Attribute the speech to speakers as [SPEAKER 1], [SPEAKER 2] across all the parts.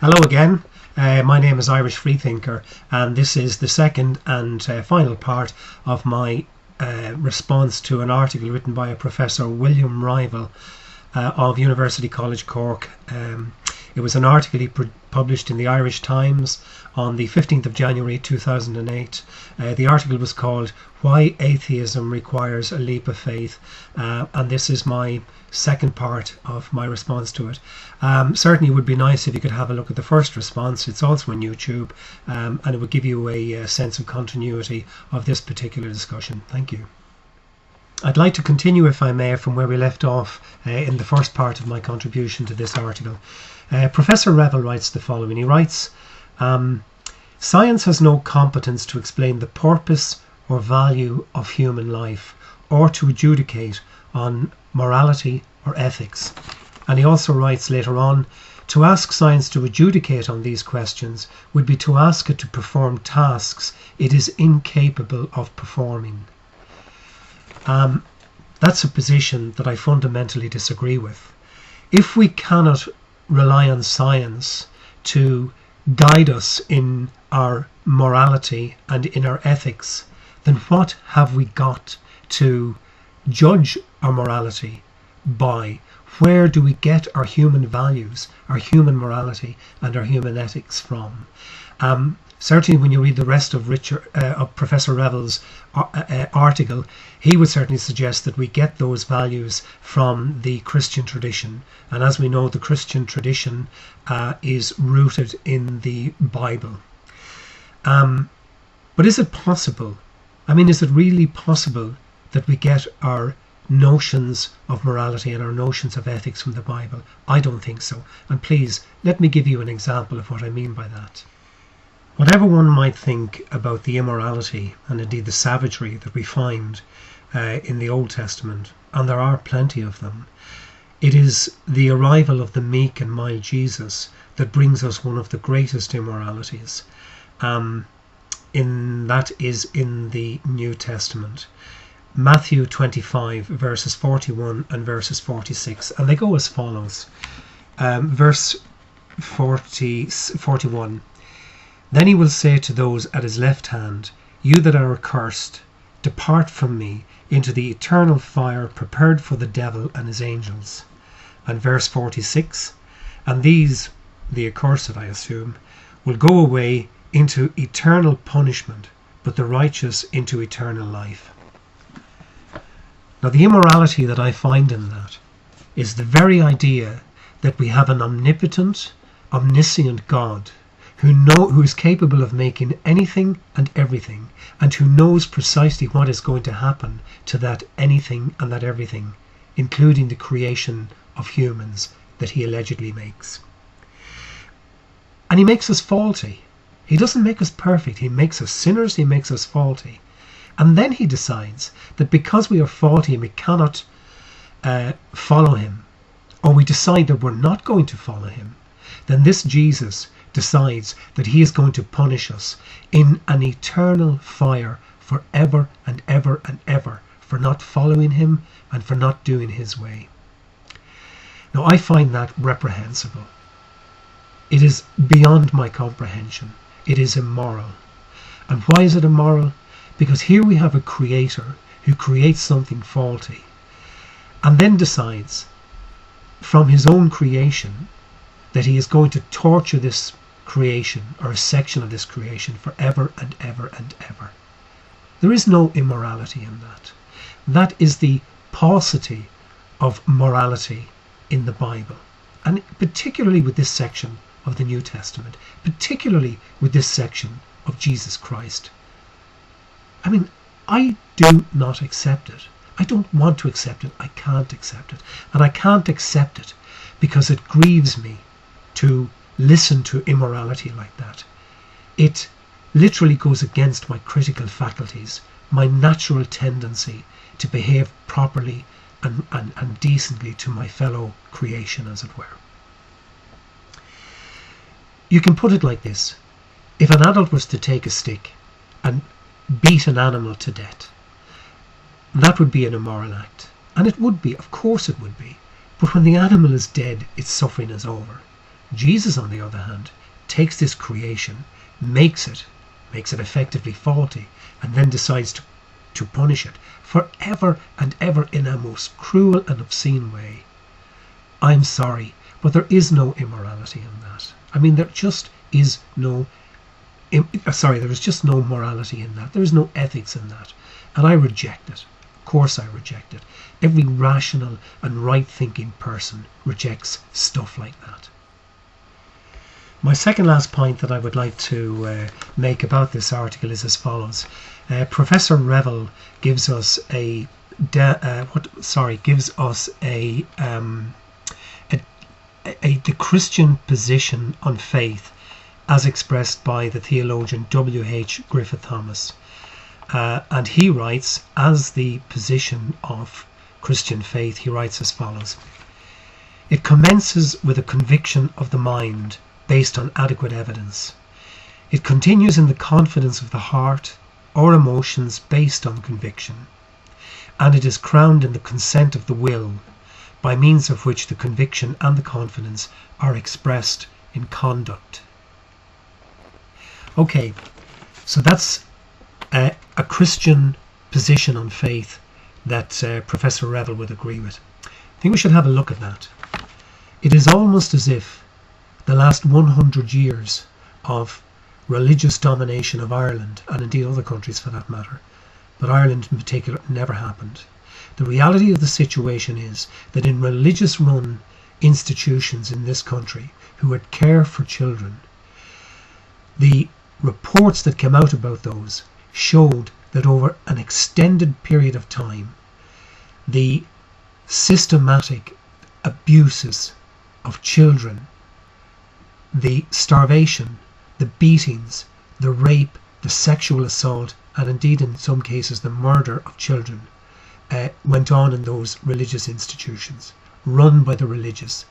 [SPEAKER 1] Hello again. My name is Irishfreethinker, and this is the second and final part of my response to an article written by a Professor William Reville of University College Cork. It was an article he published in the IrishTtimes on the 15th of January 2008. The article was called "Why Atheism Requires a Leap of Faith," and this is my second part of my response to it. Certainly it would be nice if you could have a look at the first response. It's also on YouTube, and it would give you a sense of continuity of this particular discussion. Thank you. I'd like to continue, if I may, from where we left off in the first part of my contribution to this article. Professor Reville writes the following. He writes, "Science has no competence to explain the purpose or value of human life, or to adjudicate on morality or ethics." And he also writes later on, "To ask science to adjudicate on these questions would be to ask it to perform tasks it is incapable of performing." That's a position that I fundamentally disagree with. If we cannot rely on science to guide us in our morality and in our ethics, then what have we got to judge our morality by? Where do we get our human values, our human morality and our human ethics from? Certainly when you read the rest of Professor Reville's article, he would certainly suggest that we get those values from the Christian tradition. And as we know, the Christian tradition is rooted in the Bible. But is it possible? I mean, is it really possible that we get our notions of morality and our notions of ethics from the Bible? I don't think so. And please, let me give you an example of what I mean by that. Whatever one might think about the immorality and indeed the savagery that we find in the Old Testament, and there are plenty of them, it is the arrival of the meek and mild Jesus that brings us one of the greatest immoralities. That is in the New Testament. Matthew 25 verses 41 and verses 46, and they go as follows. Verse 41, "Then he will say to those at his left hand, 'You that are accursed, depart from me into the eternal fire prepared for the devil and his angels.'" And verse 46, "And these," the accursed I assume, "will go away into eternal punishment, but the righteous into eternal life." Now the immorality that I find in that is the very idea that we have an omnipotent, omniscient God who is capable of making anything and everything, and who knows precisely what is going to happen to that anything and that everything, including the creation of humans that he allegedly makes. And he makes us faulty. He doesn't make us perfect. He makes us sinners. He makes us faulty. And then he decides that because we are faulty and we cannot follow him, or we decide that we're not going to follow him, then this Jesus decides that he is going to punish us in an eternal fire forever and ever and ever for not following him and for not doing his way. Now I find that reprehensible. It is beyond my comprehension. It is immoral. And why is it immoral? Because here we have a creator who creates something faulty and then decides from his own creation that he is going to torture this creation, or a section of this creation, forever and ever and ever. There is no immorality in that. That is the paucity of morality in the Bible, and particularly with this section of the New Testament, particularly with this section of Jesus Christ. I mean, I do not accept it. I don't want to accept it. I can't accept it. And I can't accept it because it grieves me to listen to immorality like that. It literally goes against my critical faculties, my natural tendency to behave properly and decently to my fellow creation, as it were. You can put it like this. If an adult was to take a stick and beat an animal to death, that would be an immoral act. And it would be, of course it would be. But when the animal is dead, its suffering is over. Jesus, on the other hand, takes this creation, makes it effectively faulty, and then decides to punish it forever and ever in a most cruel and obscene way. I'm sorry, but there is no immorality in that. I mean, there just is no there is just no morality in that. There is no ethics in that. And I reject it. Of course I reject it. Every rational and right-thinking person rejects stuff like that. My second last point that I would like to make about this article is as follows. Professor Reville gives us the Christian position on faith as expressed by the theologian W.H. Griffith Thomas. And he writes, as the position of Christian faith, he writes as follows. It commences with a conviction of the mind based on adequate evidence. It continues in the confidence of the heart or emotions based on conviction. And it is crowned in the consent of the will, by means of which the conviction and the confidence are expressed in conduct. Okay, so that's a Christian position on faith that Professor Reville would agree with. I think we should have a look at that. It is almost as if the last 100 years of religious domination of Ireland, and indeed other countries for that matter, but Ireland in particular, never happened. The reality of the situation is that in religious run institutions in this country who would care for children, the reports that came out about those showed that over an extended period of time, the systematic abuses of children, the starvation, the beatings, the rape, the sexual assault, and indeed in some cases the murder of children went on in those religious institutions, run by the religious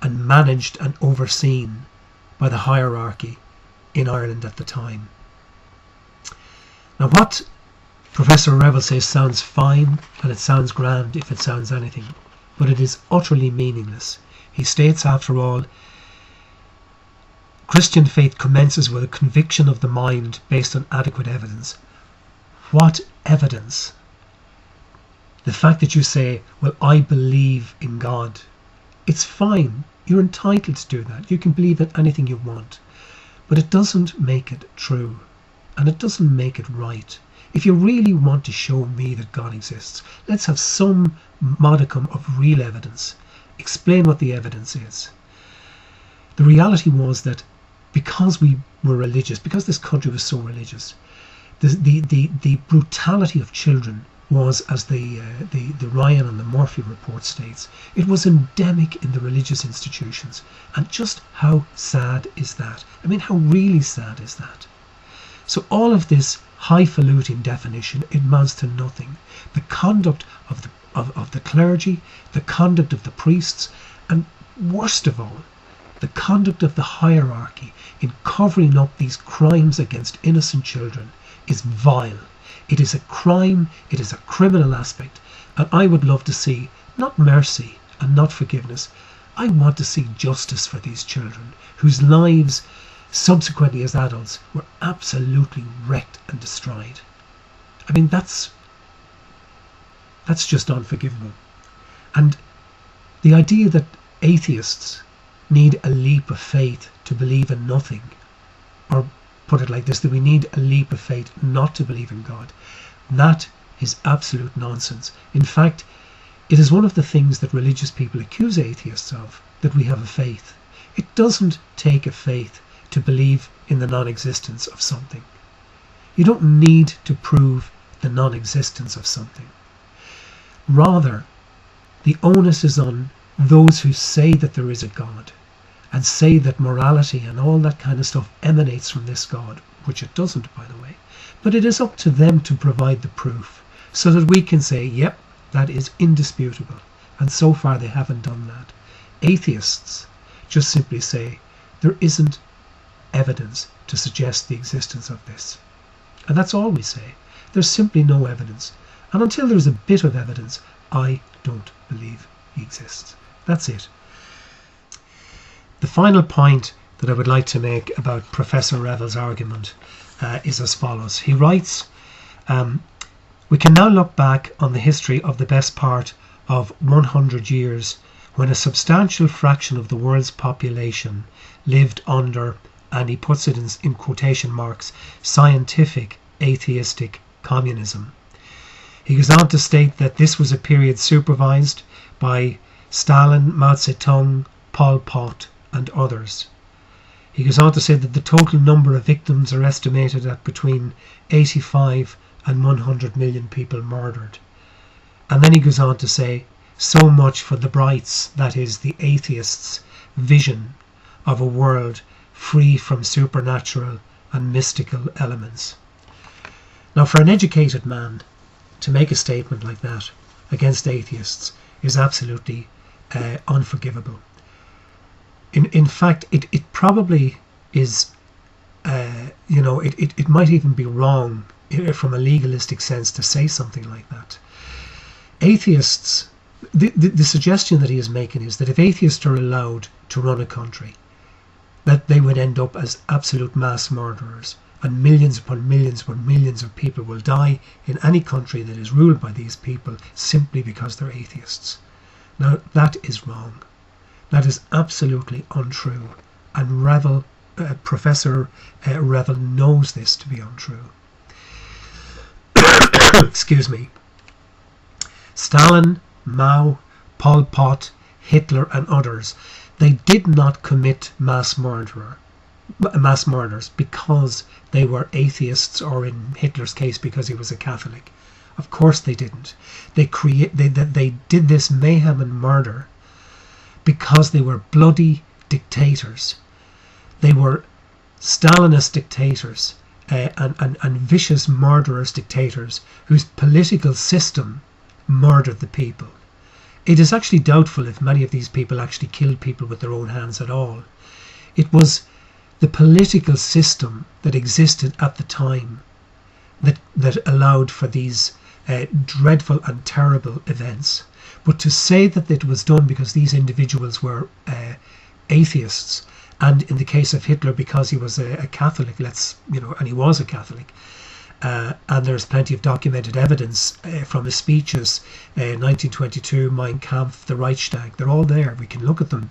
[SPEAKER 1] and managed and overseen by the hierarchy in Ireland at the time. Now what Professor Reville says sounds fine, and it sounds grand if it sounds anything, but it is utterly meaningless. He states, after all, Christian faith commences with a conviction of the mind based on adequate evidence. What evidence? The fact that you say, well, I believe in God. It's fine. You're entitled to do that. You can believe in anything you want. But it doesn't make it true. And it doesn't make it right. If you really want to show me that God exists, let's have some modicum of real evidence. Explain what the evidence is. The reality was that because we were religious, because this country was so religious, the brutality of children was, as the Ryan and the Murphy report states, it was endemic in the religious institutions. And just how sad is that? I mean, how really sad is that? So all of this highfalutin definition, it amounts to nothing. The conduct of the clergy, the conduct of the priests, and worst of all, the conduct of the hierarchy in covering up these crimes against innocent children is vile. It is a crime, it is a criminal aspect, and I would love to see not mercy and not forgiveness. I want to see justice for these children whose lives subsequently as adults were absolutely wrecked and destroyed. I mean, that's just unforgivable. And the idea that atheists need a leap of faith to believe in nothing, or put it like this, that we need a leap of faith not to believe in God, that is absolute nonsense. In fact, it is one of the things that religious people accuse atheists of, that we have a faith. It doesn't take a faith to believe in the non-existence of something. You don't need to prove the non-existence of something. Rather, the onus is on those who say that there is a God and say that morality and all that kind of stuff emanates from this God, which it doesn't, by the way. But it is up to them to provide the proof so that we can say, yep, that is indisputable. And so far they haven't done that. Atheists just simply say there isn't evidence to suggest the existence of this. And that's all we say. There's simply no evidence. And until there's a bit of evidence, I don't believe he exists. That's it. The final point that I would like to make about Professor Reville's argument is as follows. He writes, we can now look back on the history of the best part of 100 years when a substantial fraction of the world's population lived under, and he puts it in quotation marks, scientific atheistic communism. He goes on to state that this was a period supervised by Stalin, Mao Zedong, Pol Pot and others. He goes on to say that the total number of victims are estimated at between 85 and 100 million people murdered. And then he goes on to say, so much for the Brights, that is, the atheists' vision of a world free from supernatural and mystical elements. Now, for an educated man to make a statement like that against atheists is absolutely unforgivable. In fact, it probably is, it might even be wrong from a legalistic sense to say something like that. Atheists, the suggestion that he is making is that if atheists are allowed to run a country, that they would end up as absolute mass murderers, and millions upon millions of people will die in any country that is ruled by these people simply because they're atheists. Now, that is wrong. That is absolutely untrue, and Professor Reville knows this to be untrue. Excuse me. Stalin, Mao, Pol Pot, Hitler and others, they did not commit mass murders because they were atheists, or in Hitler's case because he was a Catholic. Of course they didn't. They did this mayhem and murder because they were bloody dictators. They were Stalinist dictators and vicious murderous dictators whose political system murdered the people. It is actually doubtful if many of these people actually killed people with their own hands at all. It was the political system that existed at the time that allowed for these dreadful and terrible events. But to say that it was done because these individuals were atheists, and in the case of Hitler because he was a Catholic, and he was a Catholic, and there's plenty of documented evidence from his speeches, 1922, Mein Kampf, the Reichstag, they're all there. We can look at them.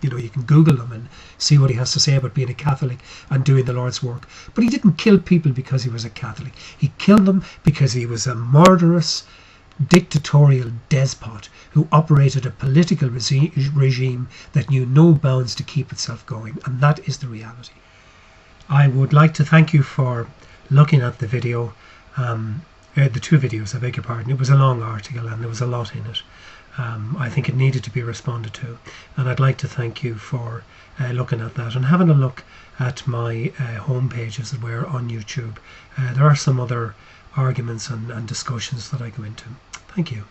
[SPEAKER 1] You can Google them and see what he has to say about being a Catholic and doing the Lord's work. But he didn't kill people because he was a Catholic. He killed them because he was a murderous, dictatorial despot who operated a political regime that knew no bounds to keep itself going. And that is the reality. I would like to thank you for looking at the video, the two videos, I beg your pardon. It was a long article and there was a lot in it. I think it needed to be responded to, and I'd like to thank you for looking at that and having a look at my homepage, as it were, on YouTube. There are some other arguments and discussions that I go into. Thank you.